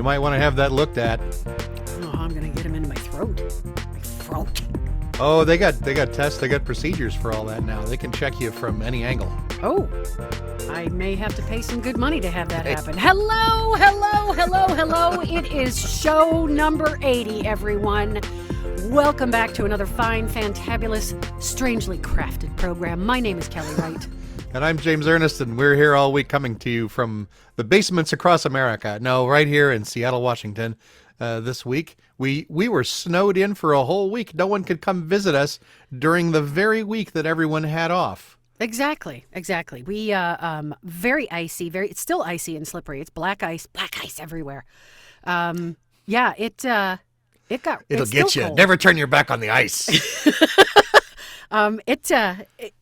might want to have that looked at. Oh, I'm going to get him into my throat. My throat. Oh, they got tests, they got procedures for all that now. They can check you from any angle. Oh, I may have to pay some good money to have that happen. Hello, hello, hello, hello. It is show number 80, everyone. Welcome back to another fine, fantabulous, strangely crafted program. My name is Kelly Wright. And I'm James Ernest, and we're here all week coming to you from the basements across America. No, right here in Seattle, Washington. This week, we were snowed in for a whole week. No one could come visit us during the very week that everyone had off. Exactly. We very icy, it's still icy and slippery. It's black ice everywhere. It'll get you. Cold. Never turn your back on the ice.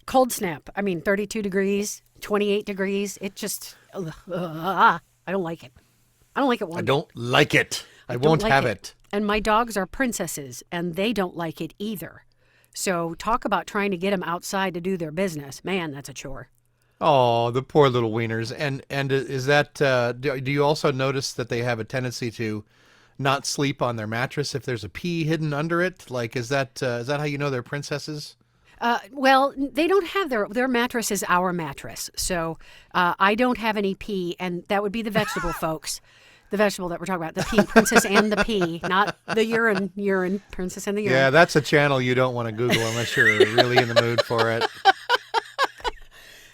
Cold snap. I mean, 32 degrees, 28 degrees. It just, I don't like it. I don't like it. I don't like it. I won't have it. And my dogs are princesses, and they don't like it either. So talk about trying to get them outside to do their business. Man, that's a chore. Oh, the poor little wieners. And is that, do you also notice that they have a tendency to not sleep on their mattress if there's a pee hidden under it? Like, is that how you know they're princesses? Well, they don't have their mattress is our mattress. So I don't have any pee, and that would be the vegetable folks. The vegetable that we're talking about, the pea, princess and the pea, not the urine, princess and the urine. Yeah, that's a channel you don't want to Google unless you're really in the mood for it.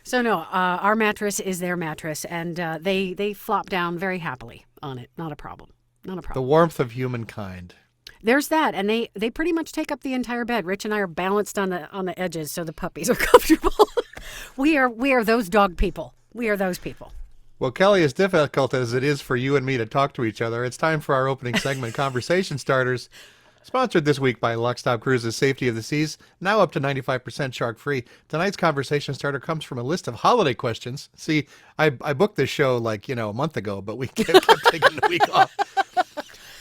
So no, our mattress is their mattress, and they flop down very happily on it. Not a problem. The warmth of humankind. There's that, and they pretty much take up the entire bed. Rich and I are balanced on the edges, so the puppies are comfortable. We are those dog people. We are those people. Well, Kelly, as difficult as it is for you and me to talk to each other, it's time for our opening segment, Conversation Starters, sponsored this week by Lock Stop Cruises Safety of the Seas, now up to 95% shark-free. Tonight's Conversation Starter comes from a list of holiday questions. See, I booked this show a month ago, but we kept taking the week off.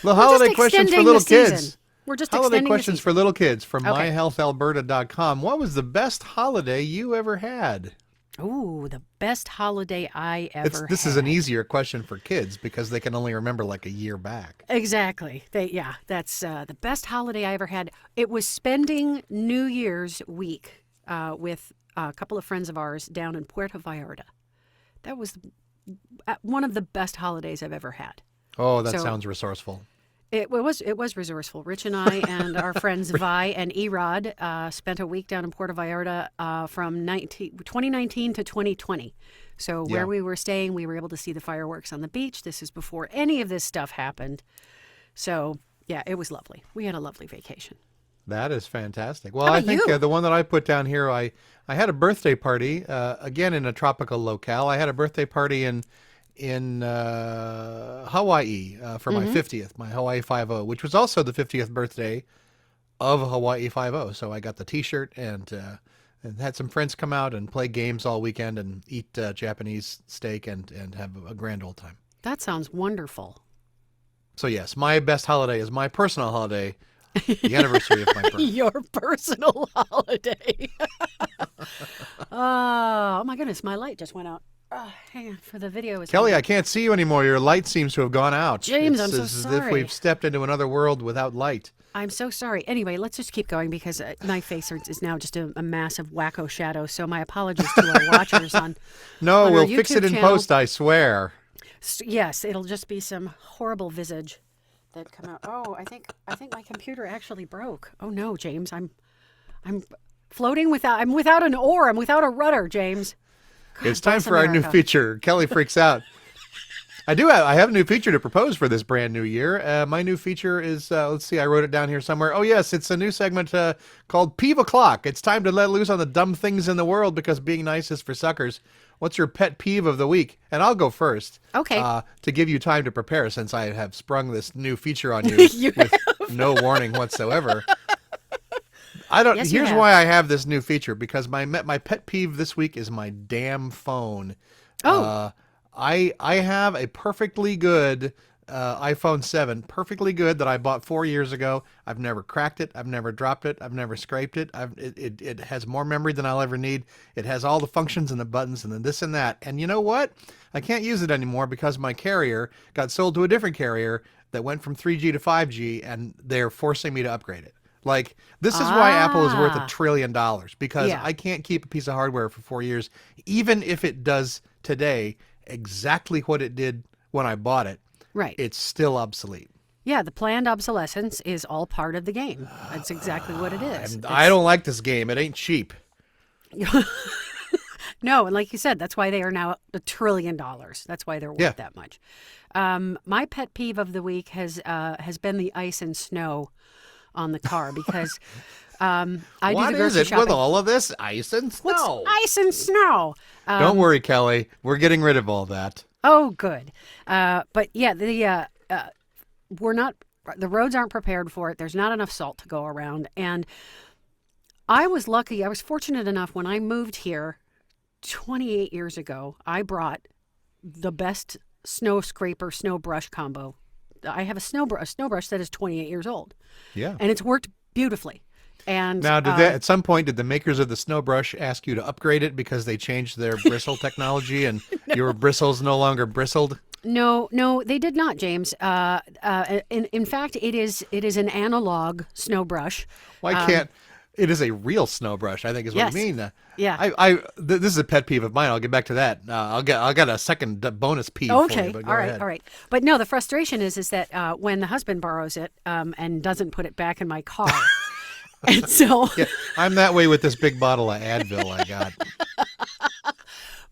The holiday questions for little kids. We're just holiday questions for little kids from Okay. myhealthalberta.com. What was the best holiday you ever had? Ooh, the best holiday I ever This had. is an easier question for kids because they can only remember like a year back. Exactly. That's the best holiday I ever had. It was spending New Year's week with a couple of friends of ours down in Puerto Vallarta. That was one of the best holidays I've ever had. Oh, that sounds resourceful. It was resourceful. Rich and I and our friends Vi and Erod spent a week down in Puerto Vallarta from 2019 to 2020. So where we were staying, we were able to see the fireworks on the beach. This is before any of this stuff happened. So, yeah, it was lovely. We had a lovely vacation. That is fantastic. Well, How I about think you? the one that I put down here, I had a birthday party, again in a tropical locale. I had a birthday party in Hawaii for my 50th, my Hawaii 5-0, which was also the 50th birthday of Hawaii 5-0. So I got the T-shirt and had some friends come out and play games all weekend and eat Japanese steak and have a grand old time. That sounds wonderful. So yes, my best holiday is my personal holiday, the anniversary of my birth. Your personal holiday. Oh, my goodness, my light just went out. Oh, hang on, for the video. Kelly, I can't see you anymore. Your light seems to have gone out. James, I'm so It's as if sorry. we've stepped into another world without light. I'm so sorry. Anyway, let's just keep going because my face is now just a massive wacko shadow. So my apologies to our watchers on. No, on we'll our fix it YouTube in channel. post, I swear. Yes, it'll just be some horrible visage that come out. Oh, I think my computer actually broke. Oh no, James, I'm floating without an oar. I'm without a rudder, James. God It's time bless for our new America. feature. Kelly freaks out. I have a new feature to propose for this brand new year. My new feature is, let's see, I wrote it down here somewhere. Oh, yes, it's a new segment called Peeve O'Clock. It's time to let loose on the dumb things in the world because being nice is for suckers. What's your pet peeve of the week? And I'll go first. Okay. To give you time to prepare since I have sprung this new feature on you, You with no warning whatsoever. Yes, you Here's have. why I have this new feature, because my pet peeve this week is my damn phone. Oh. I have a perfectly good iPhone 7, perfectly good, that I bought 4 years ago. I've never cracked it. I've never dropped it. I've never scraped it. It has more memory than I'll ever need. It has all the functions and the buttons and then this and that. And you know what? I can't use it anymore because my carrier got sold to a different carrier that went from 3G to 5G, and they're forcing me to upgrade it. Like, this is why Apple is worth $1 trillion, because Yeah. I can't keep a piece of hardware for 4 years, even if it does today exactly what it did when I bought it. Right. It's still obsolete. Yeah, the planned obsolescence is all part of the game. That's exactly what it is. I don't like this game. It ain't cheap. No, and like you said, that's why they are now $1 trillion. That's why they're worth that much. My pet peeve of the week has been the ice and snow on the car, because I do What the is grocery it shopping. with all of this ice and snow? What's ice and snow? Don't worry, Kelly. We're getting rid of all that. Oh, good. But yeah, we're not. The roads aren't prepared for it. There's not enough salt to go around, and I was lucky. I was fortunate enough when I moved here 28 years ago. I brought the best snow scraper snow brush combo. I have a snow brush that is 28 years old. Yeah. And it's worked beautifully. And Now, at some point, did the makers of the snow brush ask you to upgrade it because they changed their bristle technology and your bristles no longer bristled? No, they did not, James. In fact, it is an analog snow brush. Why can't... It is a real snow brush, I think is what Yes. you mean. Yeah. This is a pet peeve of mine. I'll get back to that. I'll get a second bonus peeve for Okay. you, but go All right. ahead. All right. But no, the frustration is that when the husband borrows it and doesn't put it back in my car, and so. Yeah, I'm that way with this big bottle of Advil I got.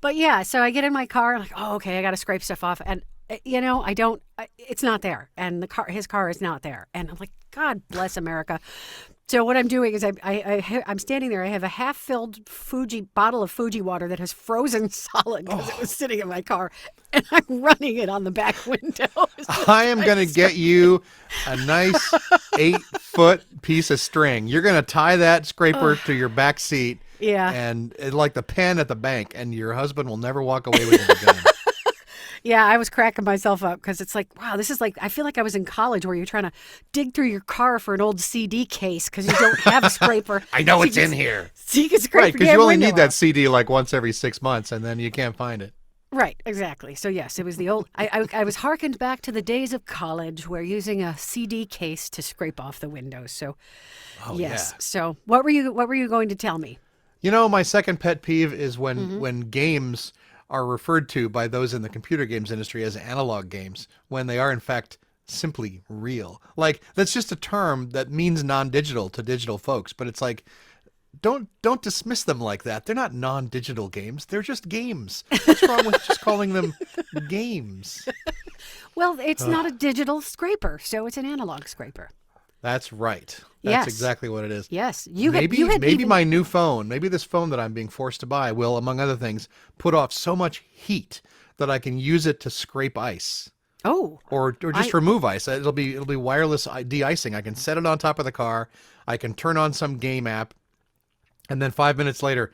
But yeah, so I get in my car, like, oh, okay, I got to scrape stuff off, and it's not there, and his car is not there, and I'm like, God bless America. So what I'm doing is I'm standing there. I have a half-filled bottle of Fuji water that has frozen solid because it was sitting in my car, and I'm running it on the back window. I am going to get you a nice 8-foot piece of string. You're going to tie that scraper to your back seat. Yeah. And like the pen at the bank, and your husband will never walk away with it again. Yeah, I was cracking myself up because it's like, wow, this is like, I feel like I was in college where you're trying to dig through your car for an old CD case because you don't have a scraper. I know So it's you in can- here. So you can scrape Right, your because damn you only window need that off. CD like once every 6 months, and then you can't find it. Right, exactly. So yes, it was the old. I was hearkened back to the days of college, where using a CD case to scrape off the windows. So, yes. yeah. So what were you going to tell me? You know, my second pet peeve is when games are referred to by those in the computer games industry as analog games, when they are in fact simply real. Like, that's just a term that means non-digital to digital folks, but it's like, don't dismiss them like that. They're not non-digital games. They're just games. What's wrong with just calling them games? Well, it's not a digital scraper, so it's an analog scraper. That's right. That's Yes. exactly what it is. Yes, Maybe even, my new phone, maybe this phone that I'm being forced to buy will, among other things, put off so much heat that I can use it to scrape ice. Oh, Or just remove ice. It'll be wireless de-icing. I can set it on top of the car. I can turn on some game app, and then 5 minutes later,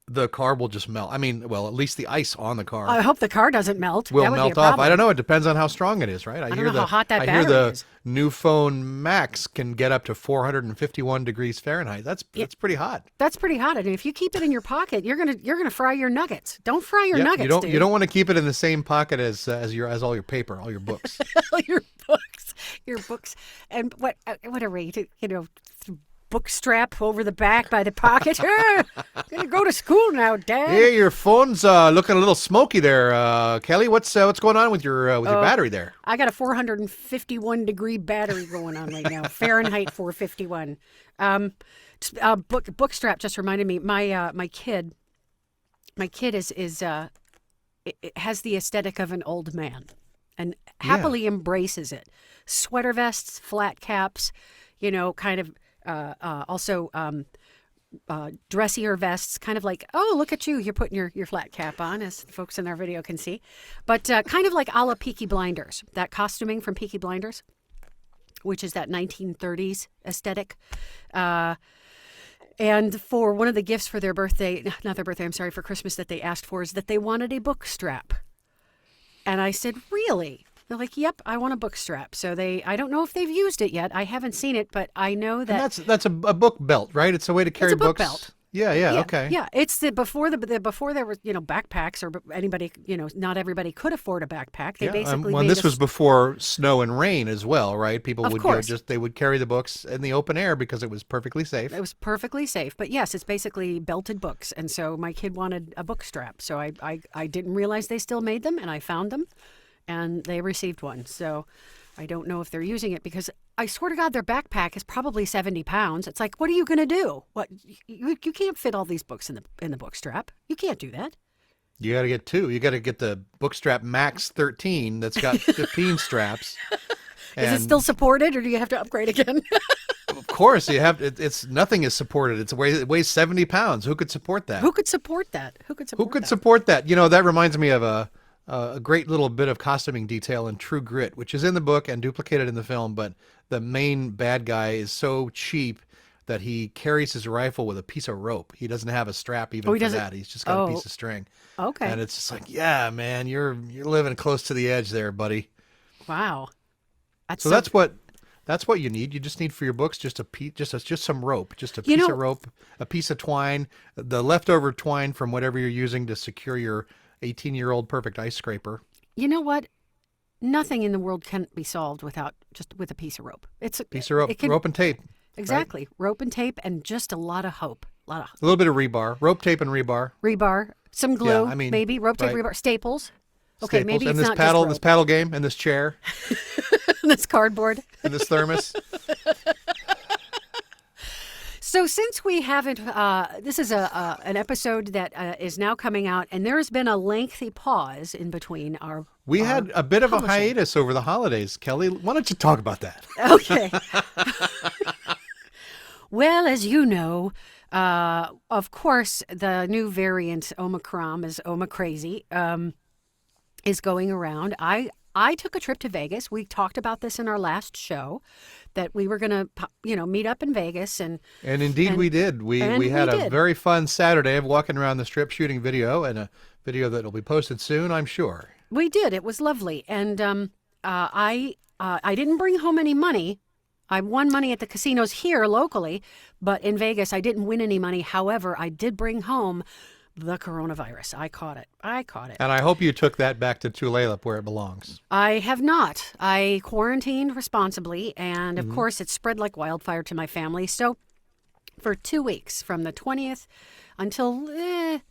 the car will just melt. I mean, well, at least the ice on the car I hope the car doesn't melt. will That would be a melt off. problem. I don't know. It depends on how strong it is, right? don't know how hot that I hear the battery is. new phone Max can get up to 451 degrees Fahrenheit. That's pretty hot. That's pretty hot. I mean, if you keep it in your pocket, you're gonna fry your nuggets. Don't fry your nuggets, you don't dude. you don't want to keep it in the same pocket as all your paper, all your books. your books, and whatever book strap over the back by the pocket. I'm gonna go to school now, Dad. Hey, your phone's looking a little smoky there, Kelly. What's going on with your battery there? I got a 451 degree battery going on right now. Fahrenheit 451. Book strap just reminded me. My kid is it has the aesthetic of an old man, and happily embraces it. Sweater vests, flat caps, kind of. Also dressier vests, kind of like, oh, look at you, you're putting your flat cap on, as folks in our video can see. But kind of like a la Peaky Blinders, that costuming from Peaky Blinders, which is that 1930s aesthetic. And for one of the gifts for for Christmas that they asked for is that they wanted a book strap. And I said, really? They're like, "Yep, I want a book strap." So I don't know if they've used it yet. I haven't seen it, but I know that And that's a book belt, right? It's a way to carry it's a book books. belt. Yeah, okay. Yeah, it's before there were backpacks or anybody not everybody could afford a backpack. They basically well, made this was before snow and rain as well, right? People Of would course. they would carry the books in the open air because it was perfectly safe. It was perfectly safe. But yes, it's basically belted books. And so my kid wanted a book strap. So I didn't realize they still made them, and I found them, and they received one. So I don't know if they're using it because I swear to God, their backpack is probably 70 pounds. It's like, what are you going to do? What you can't fit all these books in the book strap. You can't do that. You got to get two. You got to get the Bookstrap Max 13 that's got 15 straps. Is it still supported, or do you have to upgrade again? Of course, you have. It's nothing is supported. It weighs 70 pounds. Who could support that? Who could support that? Who could support that? Support that? That reminds me of a great little bit of costuming detail in True Grit, which is in the book and duplicated in the film. But the main bad guy is so cheap that he carries his rifle with a piece of rope. He doesn't have a strap even for that. He's just got a piece of string. Okay. And it's just like, yeah, man, you're living close to the edge there, buddy. Wow. So that's what you need. You just need for your books just some rope, just a piece of rope, a piece of twine, the leftover twine from whatever you're using to secure your 18-year-old perfect ice scraper. You know what? Nothing in the world can be solved with a piece of rope. It's a piece of rope, rope and tape. Exactly. Right? Rope and tape and just a lot of hope. A little bit of rebar, rope, tape, and rebar. Rebar, some glue, Yeah, maybe rope, tape, rebar, staples. Okay, Staples. maybe and it's this not paddle, just this paddle game, and this chair, this cardboard, and this thermos. So since we haven't, this is an episode that is now coming out, and there has been a lengthy pause in between our. We had a bit of publishing. a hiatus over the holidays, Kelly. Why don't you talk about that? Okay. Well, as you know, of course, the new variant Omicron is Omicrazy, is going around. I took a trip to Vegas. We talked about this in our last show, that we were going to, meet up in Vegas, and indeed we did. We had a very fun Saturday of walking around the strip shooting video, and a video that will be posted soon, I'm sure. We did. It was lovely, and I didn't bring home any money. I won money at the casinos here locally, but in Vegas I didn't win any money. However, I did bring home the coronavirus. I caught it. And I hope you took that back to Tulalip where it belongs. I have not. I quarantined responsibly, and of course it spread like wildfire to my family. So for 2 weeks, from the 20th until the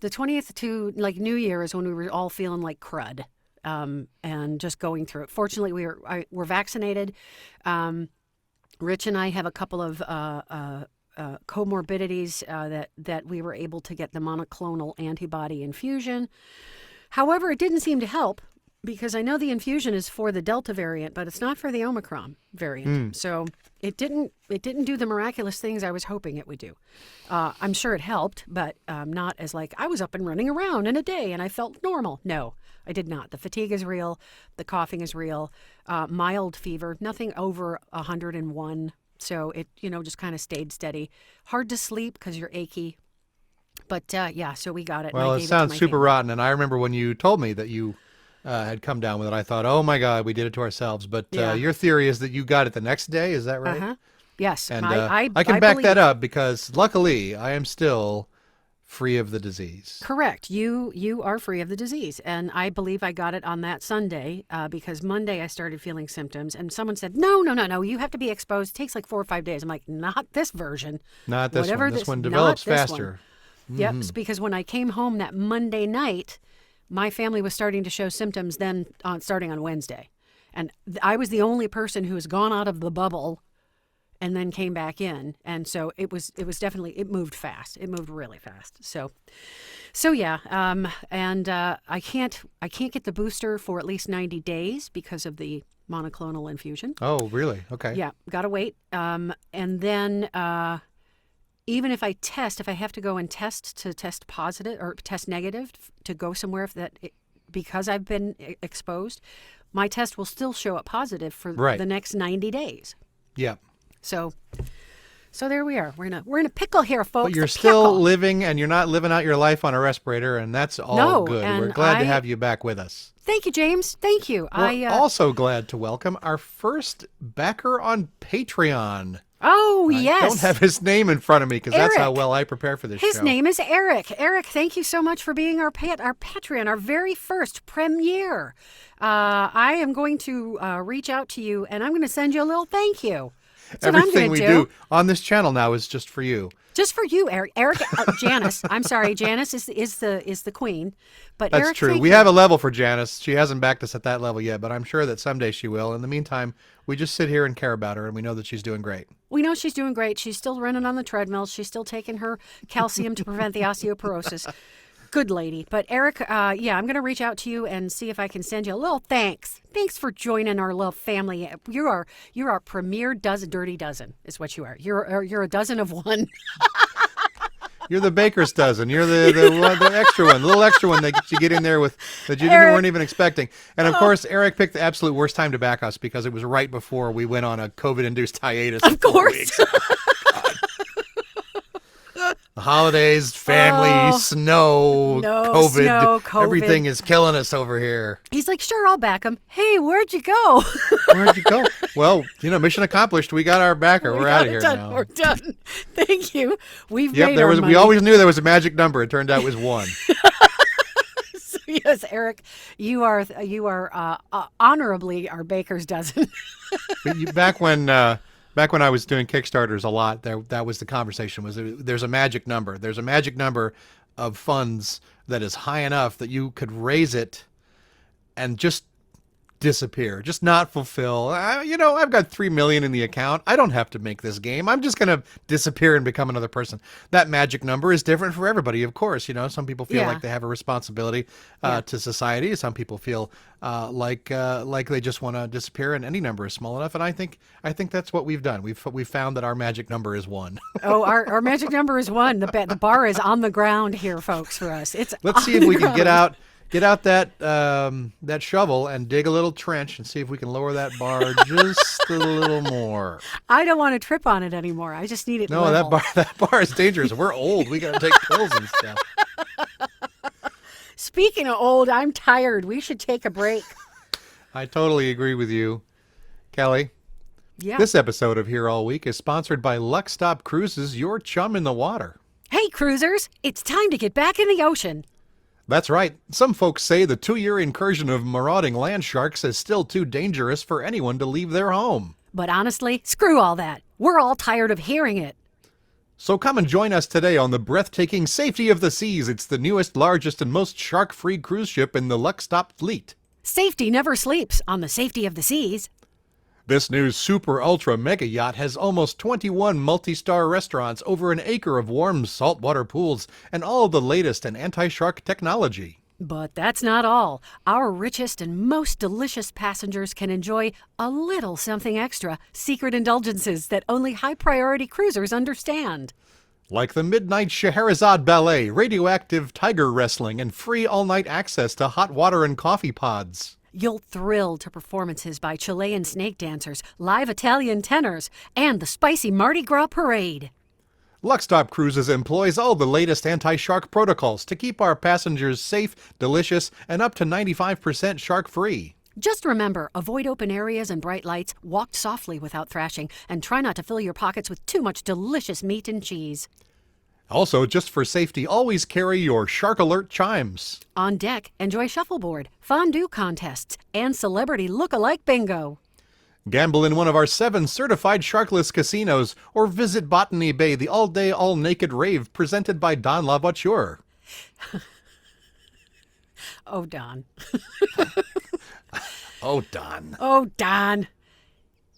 20th to like New Year is when we were all feeling like crud. And just going through it. Fortunately, we're vaccinated. Rich and I have a couple of comorbidities that we were able to get the monoclonal antibody infusion. However, it didn't seem to help, because I know the infusion is for the Delta variant, but it's not for the Omicron variant. So it didn't do the miraculous things I was hoping it would do. I'm sure it helped, but not as like I was up and running around in a day and I felt normal. No, I did not. The fatigue is real. The coughing is real. Mild fever, nothing over 101. So it, just kind of stayed steady. Hard to sleep because you're achy. But so we got it. Well, it sounds super rotten. And I remember when you told me that you had come down with it, I thought, oh my God, we did it to ourselves. But your theory is that you got it the next day. Is that right? Uh-huh. Yes. And I can back that up, because luckily I am still free of the disease. Correct. You are free of the disease. And I believe I got it on that Sunday, because Monday I started feeling symptoms, and someone said, no, you have to be exposed. It takes like 4 or 5 days. I'm like, not this version. Not this Whatever one. This one develops faster. Yep, because when I came home that Monday night, my family was starting to show symptoms then starting on Wednesday. And I was the only person who has gone out of the bubble and then came back in. And so it was definitely, it moved fast. It moved really fast. So yeah. And I can't get the booster for at least 90 days because of the monoclonal infusion. Oh, really? Okay. Yeah, gotta wait. And then even if I have to go and test positive or test negative to go somewhere because I've been exposed, my test will still show up positive for the next 90 days. Yeah. So there we are. We're in a pickle here, folks. But you're still living, and you're not living out your life on a respirator, and that's all good. And We're glad to have you back with us. Thank you, James. Thank you. We're also glad to welcome our first backer on Patreon. Oh, I yes. don't have his name in front of me because that's how Eric. well I prepare for this His show. name is Eric. Eric, thank you so much for being our Patreon, our very first premiere. I am going to reach out to you, and I'm going to send you a little thank you. That's Everything what we I'm gonna do on this channel now is just for you. Just for you, Eric. Eric, Janice. I'm sorry, Janice is the queen. But That's Eric, true. thank We you. have a level for Janice. She hasn't backed us at that level yet, but I'm sure that someday she will. In the meantime, we just sit here and care about her, and we know that she's doing great. We know she's doing great. She's still running on the treadmill. She's still taking her calcium to prevent the osteoporosis. Good lady. But Eric, I'm going to reach out to you and see if I can send you a little thanks. Thanks for joining our little family. You're our premier dirty dozen, is what you are. You're a dozen of one. You're the baker's dozen. You're the extra one, the little extra one that you get in there with that you weren't even expecting. And of course, Eric picked the absolute worst time to back us because it was right before we went on a COVID-induced hiatus. Of course. Weeks. The holidays, family, snow, COVID, everything is killing us over here. He's like, sure, I'll back him. Hey, where'd you go? Where'd you go? Well, mission accomplished. We got our backer. We're out of here now. We're done. Thank you. We've Yep, made our money. we always knew there was a magic number. It turned out it was 1. So, yes, Eric, you are honorably our baker's dozen. Back when I was doing Kickstarters a lot, that was the conversation. There's a magic number. There's a magic number of funds that is high enough that you could raise it and just disappear, just not fulfill. I've got $3 million in the account. I don't have to make this game. I'm just going to disappear and become another person. That magic number is different for everybody, of course. Some people feel like they have a responsibility to society. Some people feel like they just want to disappear, and any number is small enough. And I think that's what we've done. We've found that our magic number is 1. Oh, our magic number is 1. The bar is on the ground here, folks. For us, Let's see if we can get out that shovel and dig a little trench and see if we can lower that bar just a little more. I don't want to trip on it anymore. I just need it. No, level. that bar is dangerous. We're old. We got to take pills and stuff. Speaking of old, I'm tired. We should take a break. I totally agree with you, Kelly. Yeah. This episode of Here All Week is sponsored by Luckstop Cruises, your chum in the water. Hey, cruisers, it's time to get back in the ocean. That's right. Some folks say the 2-year incursion of marauding land sharks is still too dangerous for anyone to leave their home. But honestly, screw all that. We're all tired of hearing it. So come and join us today on the breathtaking Safety of the Seas. It's the newest, largest, and most shark-free cruise ship in the Luckstop fleet. Safety never sleeps on the Safety of the Seas. This new super ultra mega yacht has almost 21 multi-star restaurants, over an acre of warm saltwater pools, and all the latest in anti-shark technology. But that's not all. Our richest and most delicious passengers can enjoy a little something extra, secret indulgences that only high-priority cruisers understand. Like the Midnight Scheherazade Ballet, radioactive tiger wrestling, and free all-night access to hot water and coffee pods. You'll thrill to performances by Chilean snake dancers, live Italian tenors, and the spicy Mardi Gras parade. Luckstop Cruises employs all the latest anti-shark protocols to keep our passengers safe, delicious, and up to 95% shark-free. Just remember, avoid open areas and bright lights, walk softly without thrashing, and try not to fill your pockets with too much delicious meat and cheese. Also, just for safety, always carry your Shark Alert chimes. On deck, enjoy shuffleboard, fondue contests, and celebrity look-alike bingo. Gamble in one of our 7 certified sharkless casinos, or visit Botany Bay, the all-day, all-naked rave presented by Don La Voiture. Oh, Don. Oh, Don. Oh, Don.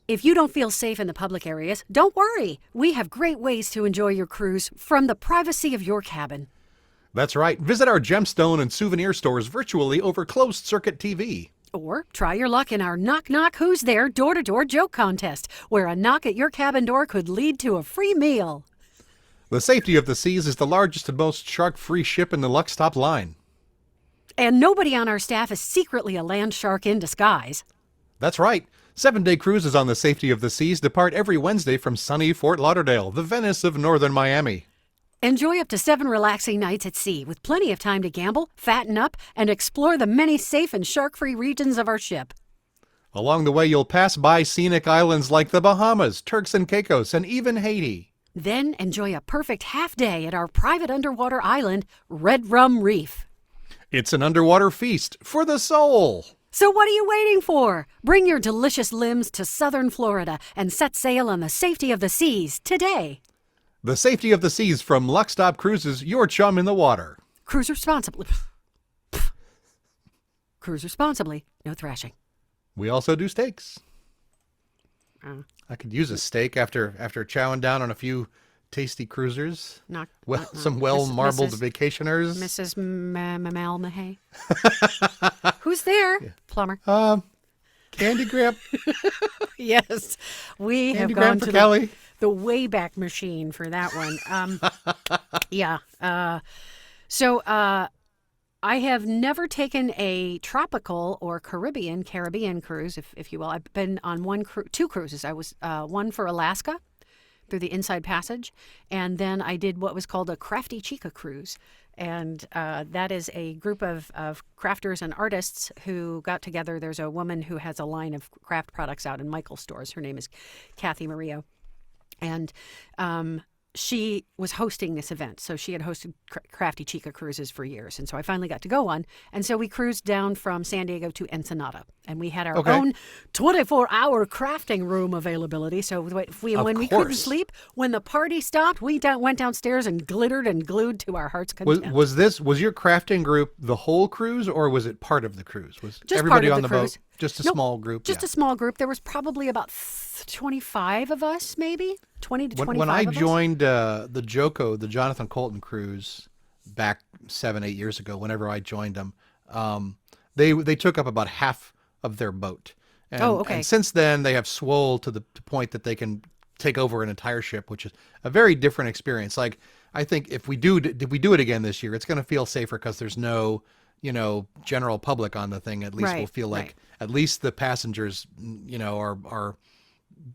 If you don't feel safe in the public areas, don't worry. We have great ways to enjoy your cruise from the privacy of your cabin. That's right. Visit our gemstone and souvenir stores virtually over closed-circuit TV. Or try your luck in our Knock Knock Who's There door-to-door joke contest, where a knock at your cabin door could lead to a free meal. The Safety of the Seas is the largest and most shark-free ship in the Luckstop line. And nobody on our staff is secretly a land shark in disguise. That's right. 7-day cruises on the Safety of the Seas depart every Wednesday from sunny Fort Lauderdale, the Venice of northern Miami. Enjoy up to 7 relaxing nights at sea with plenty of time to gamble, fatten up, and explore the many safe and shark-free regions of our ship. Along the way, you'll pass by scenic islands like the Bahamas, Turks and Caicos, and even Haiti. Then enjoy a perfect half day at our private underwater island, Red Rum Reef. It's an underwater feast for the soul. So what are you waiting for? Bring your delicious limbs to southern Florida and set sail on the safety of the seas today. The safety of the seas from Luckstop Cruises, your chum in the water. Cruise responsibly. Cruise responsibly. No thrashing. We also do steaks. I could use a steak after chowing down on a few tasty cruisers. Some well-marbled vacationers. Mrs. Malmahay. Who's there? Yeah. Plumber. Candy Graham. Yes. We have gone to the Wayback Machine for that one. Yeah. So I have never taken a tropical or Caribbean cruise, if you will. I've been on two cruises. I was one for Alaska through the Inside Passage, and then I did what was called a Crafty Chica cruise. And that is a group of crafters and artists who got together. There's a woman who has a line of craft products out in Michael's stores. Her name is Kathy Murillo. And she was hosting this event. So she had hosted Crafty Chica cruises for years. And so I finally got to go on. And so we cruised down from San Diego to Ensenada. And we had our own 24-hour crafting room availability. So when we couldn't sleep, when the party stopped, we went downstairs and glittered and glued to our heart's content. Was your crafting group the whole cruise, or was it part of the cruise? Was just everybody part of on the cruise. boat? Just a small group? Just a small group. There was probably about 25 of us, maybe 20 to 25 When I of us. joined the JoCo, the Jonathan Colton cruise, back 7-8 years ago, whenever I joined them, they took up about half of their boat. And, and since then, they have swolled to the point that they can take over an entire ship, which is a very different experience. Like, I think if we do it again this year, it's going to feel safer because there's no, general public on the thing. At least we'll feel like at least the passengers, are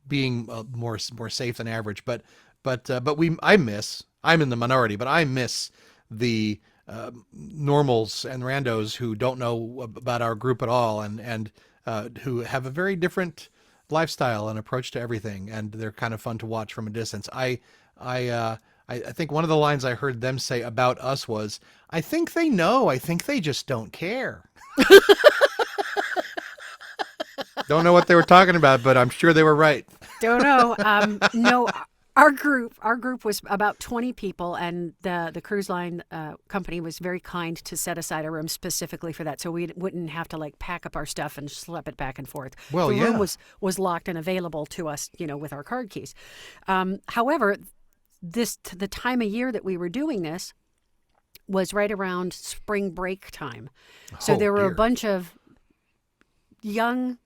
being more safe than average. But I'm in the minority, but I miss the normals and randos who don't know about our group at all, and who have a very different lifestyle and approach to everything, and they're kind of fun to watch from a distance. I think one of the lines I heard them say about us was, "I think they know. I think they just don't care." Don't know what they were talking about, but I'm sure they were right. Don't know. No, our group was about 20 people, and the cruise line company was very kind to set aside a room specifically for that, so we wouldn't have to pack up our stuff and schlep it back and forth. Well, the room was locked and available to us, with our card keys. However, the time of year that we were doing this was right around spring break time, so there were a bunch of young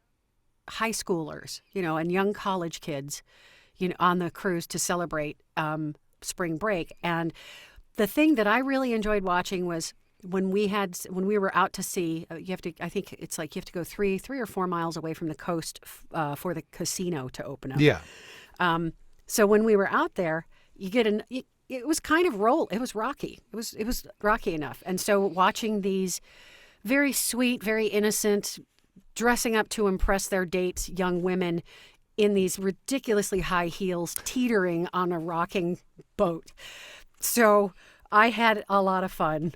high schoolers, and young college kids, on the cruise to celebrate spring break. And the thing that I really enjoyed watching was when we were out to sea. I think it's like you have to go 3 or 4 miles away from the coast for the casino to open up. Yeah. So when we were out there, it was kind of it was rocky. It was rocky enough. And so watching these very sweet, very innocent, dressing up to impress their dates, young women in these ridiculously high heels, teetering on a rocking boat. So I had a lot of fun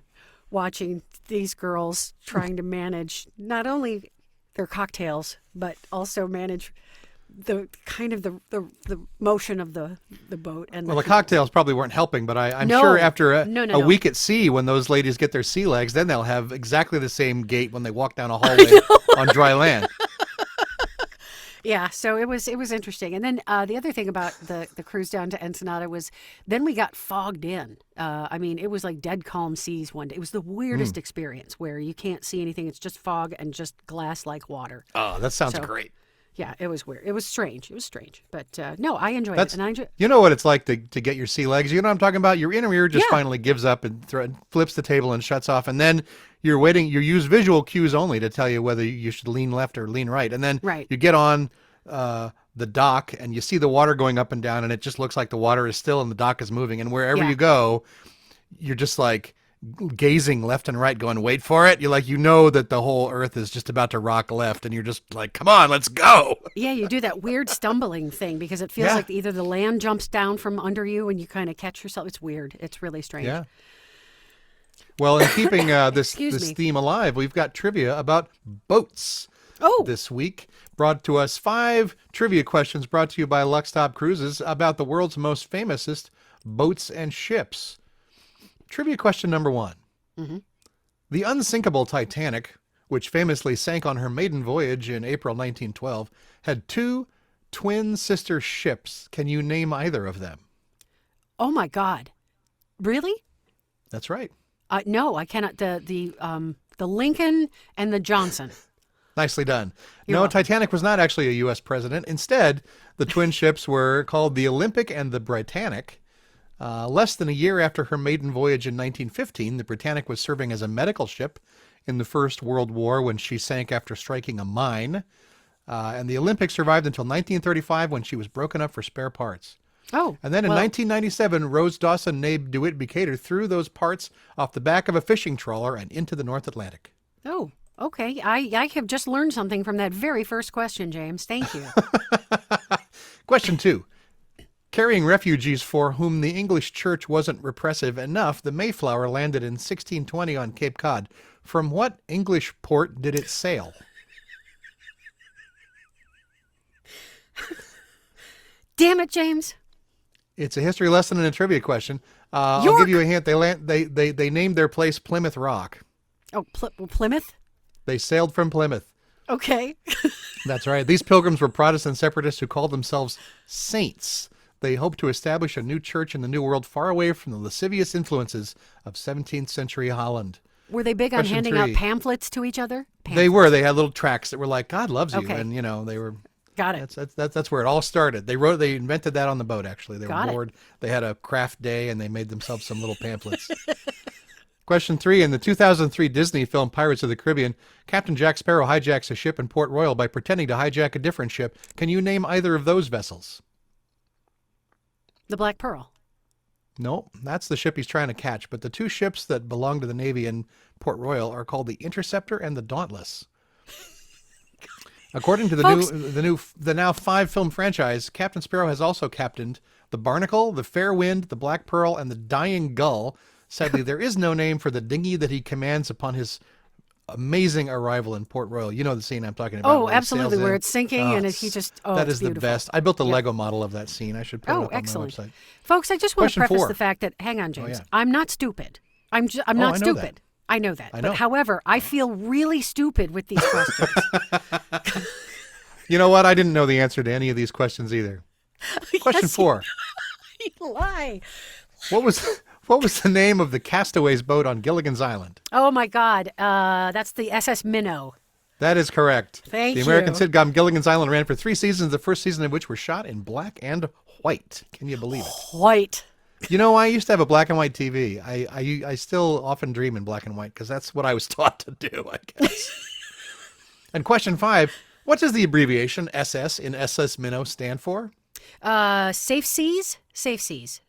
watching these girls trying to manage not only their cocktails, but also manage the kind of the motion of the boat. And the cocktails probably weren't helping, but I'm sure after a week at sea, when those ladies get their sea legs, then they'll have exactly the same gait when they walk down a hallway on dry land. Yeah, so it was interesting. And then the other thing about the cruise down to Ensenada was then we got fogged in. It was like dead calm seas one day. It was the weirdest experience where you can't see anything. It's just fog and just glass like water. Oh, that sounds great. Yeah, it was weird. It was strange. But no, I enjoyed it. And you know what it's like to get your sea legs? You know what I'm talking about? Your inner ear just finally gives up and flips the table and shuts off. And then you're waiting. You use visual cues only to tell you whether you should lean left or lean right. And then you get on the dock, and you see the water going up and down, and it just looks like the water is still and the dock is moving. And wherever Yeah. you go, you're just like gazing left and right, going, wait for it. You're like, you know that the whole earth is just about to rock left, and you're just like, come on, let's go. Yeah, you do that weird stumbling thing because it feels Yeah. like either the land jumps down from under you and you kind of catch yourself. It's weird. It's really strange. Yeah. Well, in keeping this Excuse me. theme alive, we've got trivia about boats Oh, this week. Brought to us 5 trivia questions brought to you by Luckstop Cruises about the world's most famousest boats and ships. Trivia question number 1. Mm-hmm. The unsinkable Titanic, which famously sank on her maiden voyage in April 1912, had 2 twin sister ships. Can you name either of them? oh my God. Really? That's right. No, I cannot. The Lincoln and the Johnson. Nicely done. You're No, welcome. Titanic was not actually a U.S. president. Instead, the twin ships were called the Olympic and the Britannic. Less than a year after her maiden voyage in 1915, the Britannic was serving as a medical ship in the First World War when she sank after striking a mine. And the Olympic survived until 1935 when she was broken up for spare parts. Oh. And then in well, 1997, Rose Dawson named DeWitt Decatur threw those parts off the back of a fishing trawler and into the North Atlantic. Oh, okay. I have just learned something from that very first question, James. Thank you. Question 2. Carrying refugees for whom the English church wasn't repressive enough, the Mayflower landed in 1620 on Cape Cod. From what English port did it sail? Damn it, James. It's a history lesson and a trivia question. I'll York! give you a hint. They named their place Plymouth Rock. Oh, Plymouth? They sailed from Plymouth. Okay. That's right. These pilgrims were Protestant separatists who called themselves saints. They hoped to establish a new church in the New World far away from the lascivious influences of 17th century Holland. Were they big on Question handing out 3. pamphlets to each other? They were. They had little tracts that were like, God loves you. Okay. And, you know, they were... Got it. That's where it all started. They invented that on the boat, actually. They Got were it. bored. They had a craft day, and they made themselves some little pamphlets. Question 3. In the 2003 Disney film Pirates of the Caribbean, Captain Jack Sparrow hijacks a ship in Port Royal by pretending to hijack a different ship. Can you name either of those vessels? The Black Pearl. No, that's the ship he's trying to catch. But the 2 ships that belong to the Navy in Port Royal are called the Interceptor and the Dauntless. According to Folks- the now 5 film franchise, Captain Sparrow has also captained the Barnacle, the Fair Wind, the Black Pearl, and the Dying Gull. Sadly, there is no name for the dinghy that he commands upon his amazing arrival in Port Royal. You know the scene I'm talking about. Oh, where he absolutely. sails where in. it's sinking and he just, oh, that it's is the beautiful. best. I built the Yep. Lego model of that scene. I should put it Oh, up excellent. on my website. Folks, I just want to Question preface 4. the fact that, hang on, James, yeah. I'm not stupid. I'm I not know that. stupid. I know that. I know. But however, I feel really stupid with these questions. You know what? I didn't know the answer to any of these questions either. Question Yes, 4. you lie. What was the name of the Castaways boat on Gilligan's Island? Oh my God. That's the SS Minnow. That is correct. Thank The American you. sitcom Gilligan's Island ran for 3 seasons, the first season of which were shot in black and white. Can you believe it? White. You know, I used to have a black and white TV. I still often dream in black and white because that's what I was taught to do, I guess. And question 5, what does the abbreviation SS in SS Minnow stand for? Safe seas? Safe seas.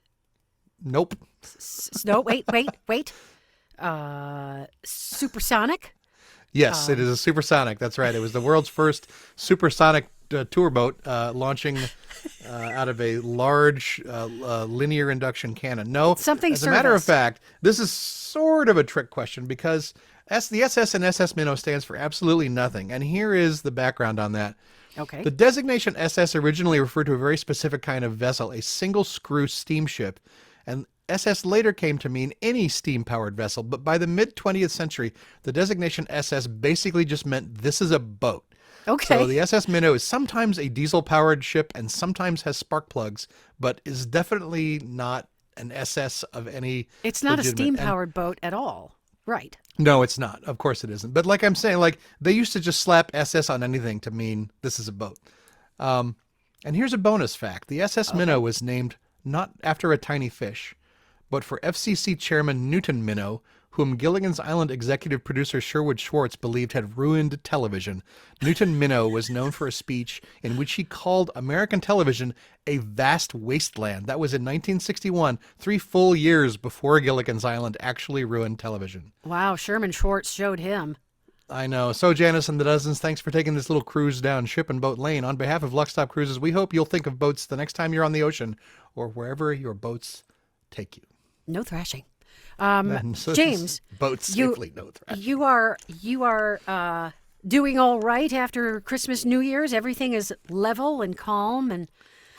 Nope. No, wait. Supersonic? Yes, it is a supersonic. That's right. It was the world's first supersonic tour boat launching out of a large linear induction cannon. No, Something as a matter of service. fact, this is sort of a trick question because the SS in SS Minnow stands for absolutely nothing. And here is the background on that. Okay. The designation SS originally referred to a very specific kind of vessel, a single screw steamship. And SS later came to mean any steam-powered vessel, but by the mid-20th century, the designation SS basically just meant this is a boat. Okay. So the SS Minnow is sometimes a diesel-powered ship and sometimes has spark plugs, but is definitely not an SS of any It's not a legitimate- steam-powered boat at all. Right. No, it's not. Of course it isn't. But like I'm saying, like they used to just slap SS on anything to mean this is a boat. And here's a bonus fact. The SS Minnow was named not after a tiny fish, but for FCC Chairman Newton Minnow, whom Gilligan's Island executive producer Sherwood Schwartz believed had ruined television. Newton Minow was known for a speech in which he called American television a vast wasteland. That was in 1961, 3 full years before Gilligan's Island actually ruined television. Wow, Sherman Schwartz showed him. I know. So, Janice and the Dozens, thanks for taking this little cruise down Ship and Boat Lane. On behalf of Luck Stop Cruises, we hope you'll think of boats the next time you're on the ocean or wherever your boats take you. No thrashing. So James, boats safely, no thrashing. You are doing all right after Christmas, New Year's. Everything is level and calm, and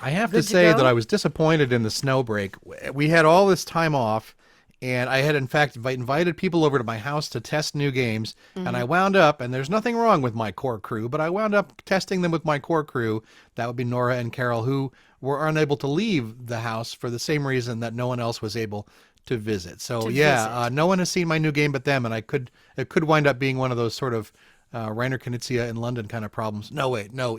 I have to say that I was disappointed in the snow break. We had all this time off, and I had, in fact, invited people over to my house to test new games, and I wound up, and there's nothing wrong with my core crew, but I wound up testing them with my core crew. That would be Nora and Carol, who were unable to leave the house for the same reason that no one else was able to visit. So, no one has seen my new game but them, and it could wind up being one of those sort of Rainer Knizia in London kind of problems. No, wait, no,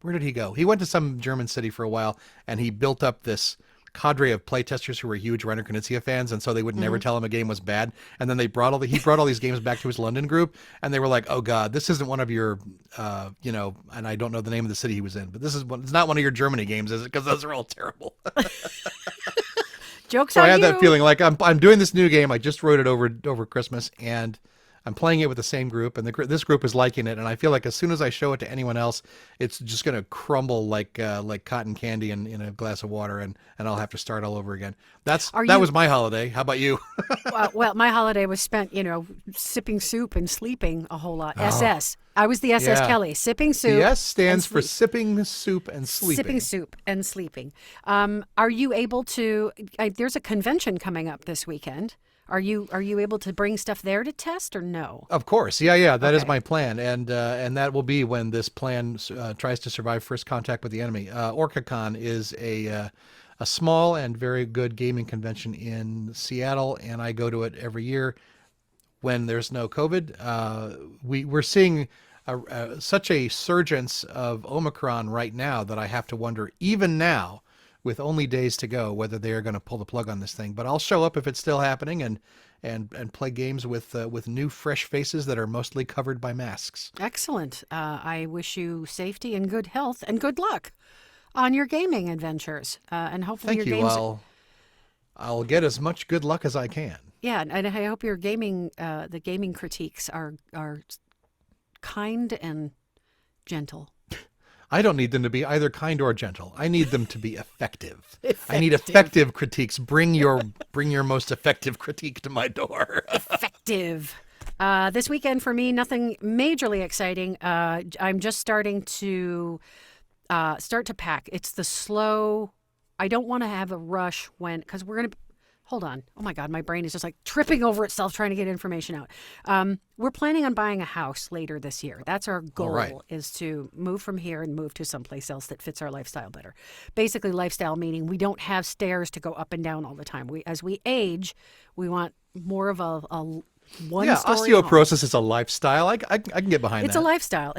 where did he go? He went to some German city for a while, and he built up this cadre of playtesters who were huge Rainer Knizia fans, and so they would never tell him a game was bad. And then he brought all these games back to his London group, and they were like, "Oh God, this isn't one of your, and I don't know the name of the city he was in, but it's not one of your Germany games, is it? Because those are all terrible." Jokes so on I had you. that feeling like I'm doing this new game. I just wrote it over Christmas, and I'm playing it with the same group, and this group is liking it. And I feel like as soon as I show it to anyone else, it's just going to crumble like cotton candy in a glass of water, and I'll have to start all over again. That was my holiday. How about you? Well, my holiday was spent, sipping soup and sleeping a whole lot. SS. I was the SS Kelly, sipping soup. The S stands for sipping soup and sleeping. Sipping soup and sleeping. Are you able to? There's a convention coming up this weekend. Are you able to bring stuff there to test or no? Of course, yeah. That is my plan, and that will be when this plan tries to survive first contact with the enemy. OrcaCon is a small and very good gaming convention in Seattle, and I go to it every year when there's no COVID. We're seeing such a surgence of Omicron right now that I have to wonder, even now, with only days to go, whether they are going to pull the plug on this thing. But I'll show up if it's still happening and play games with new, fresh faces that are mostly covered by masks. Excellent. I wish you safety and good health and good luck on your gaming adventures. And hopefully Thank your you. games. I'll get as much good luck as I can. Yeah, and I hope your the gaming critiques are kind and gentle. I don't need them to be either kind or gentle. I need them to be effective. I need effective critiques. Bring your most effective critique to my door. Effective. This weekend for me, nothing majorly exciting. I'm just starting to pack. It's the slow. I don't want to have a rush because we're going to. Hold on. Oh my God, my brain is just like tripping over itself trying to get information out. We're planning on buying a house later this year. That's our goal, is to move from here and move to someplace else that fits our lifestyle better. Basically, lifestyle meaning we don't have stairs to go up and down all the time. As we age, we want more of a one-story osteoporosis is a lifestyle. I can get behind that. It's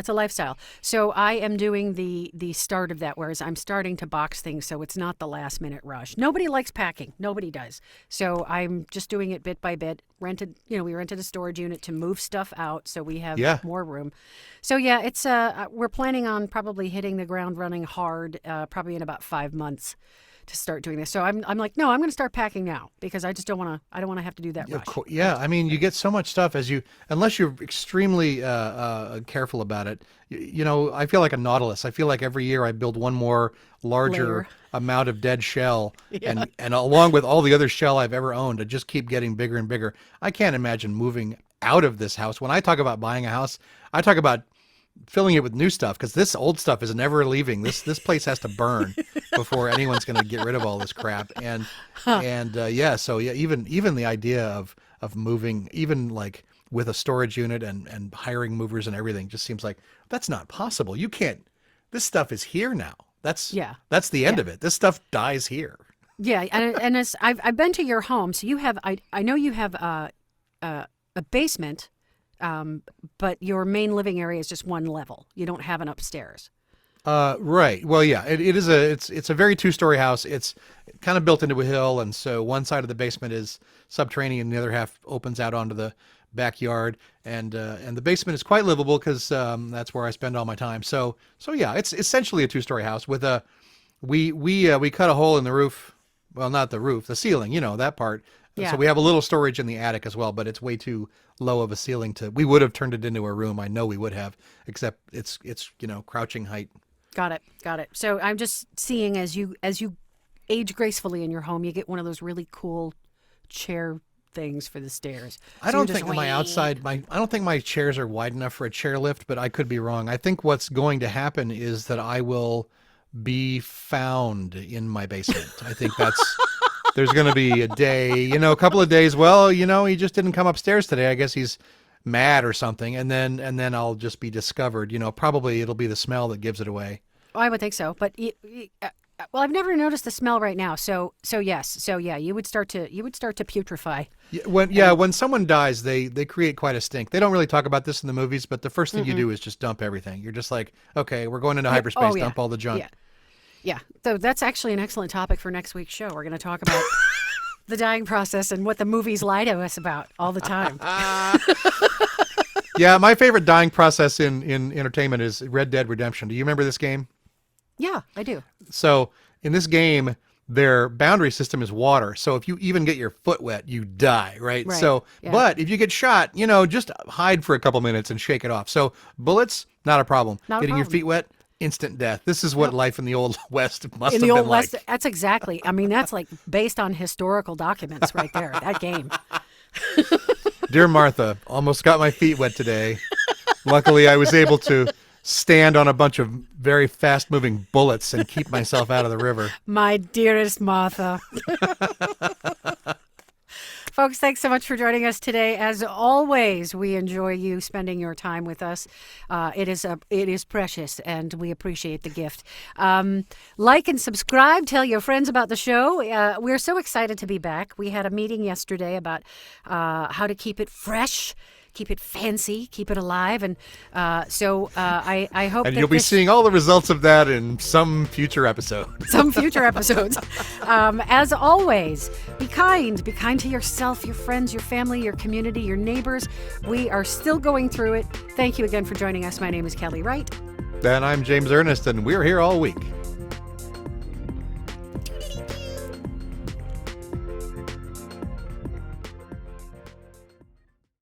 a lifestyle. So I am doing the start of that, whereas I'm starting to box things so it's not the last-minute rush. Nobody likes packing. Nobody does. So I'm just doing it bit by bit. We rented a storage unit to move stuff out so we have more room. So yeah, it's we're planning on probably hitting the ground running hard probably in about 5 months to start doing this. So I'm like, no, I'm going to start packing now because I just don't want to have to do that rush. Yeah, I mean, you get so much stuff unless you're extremely careful about it. I feel like a nautilus. I feel like every year I build one more larger amount of dead shell, and along with all the other shell I've ever owned, I just keep getting bigger and bigger. I can't imagine moving out of this house. When I talk about buying a house, I talk about filling it with new stuff because this old stuff is never leaving. This place has to burn before anyone's going to get rid of all this crap. And even the idea of moving, even like with a storage unit and hiring movers and everything, just seems like that's not possible. You can't. This stuff is here now. That's the end of it. This stuff dies here. Yeah, and as I've been to your home, so you have I know you have a basement. But your main living area is just one level. You don't have an upstairs. Right. Well, yeah, it is it's a very two-story house. It's kind of built into a hill, and so one side of the basement is subterranean, and the other half opens out onto the backyard. And the basement is quite livable because that's where I spend all my time. So yeah, it's essentially a two-story house with a we cut a hole in the roof. Well, not the roof, the ceiling. You know that part. Yeah. So we have a little storage in the attic as well, but it's way too low of a ceiling to. We would have turned it into a room. I know we would have, except it's crouching height. Got it. Got it. So I'm just seeing as you age gracefully in your home, you get one of those really cool chair things for the stairs. I don't think I don't think my chairs are wide enough for a chairlift, but I could be wrong. I think what's going to happen is that I will be found in my basement. I think there's going to be a day, a couple of days. Well, he just didn't come upstairs today. I guess he's mad or something. And then I'll just be discovered. Probably it'll be the smell that gives it away. Oh, I would think so. But well, I've never noticed the smell right now. So yes. So yeah, you would start to putrefy. When someone dies, they create quite a stink. They don't really talk about this in the movies, but the first thing you do is just dump everything. You're just like, okay, we're going into hyperspace. Oh, yeah. Dump all the junk. Yeah. Yeah. So that's actually an excellent topic for next week's show. We're going to talk about the dying process and what the movies lie to us about all the time. Yeah, my favorite dying process in entertainment is Red Dead Redemption. Do you remember this game? Yeah, I do. So in this game, their boundary system is water. So if you even get your foot wet, you die, right? Right. So, Yeah. but if you get shot, just hide for a couple minutes and shake it off. So bullets, not a problem. Not a Getting your problem. feet wet, instant death. This is what life in the Old West must In have the Old been West, like. that's exactly. I mean, that's like based on historical documents right there. That game. Dear Martha, almost got my feet wet today. Luckily, I was able to stand on a bunch of very fast-moving bullets and keep myself out of the river. My dearest Martha. Folks, thanks so much for joining us today. As always, we enjoy you spending your time with us. It is precious, and we appreciate the gift. Like and subscribe. Tell your friends about the show. We're so excited to be back. We had a meeting yesterday about how to keep it fresh, keep it fancy, keep it alive, and so I hope And that you'll be this- seeing all the results of that in some future episode. some future episodes. As always, be kind. Be kind to yourself, your friends, your family, your community, your neighbors. We are still going through it. Thank you again for joining us. My name is Kelly Wright. And I'm James Ernest, and we're here all week.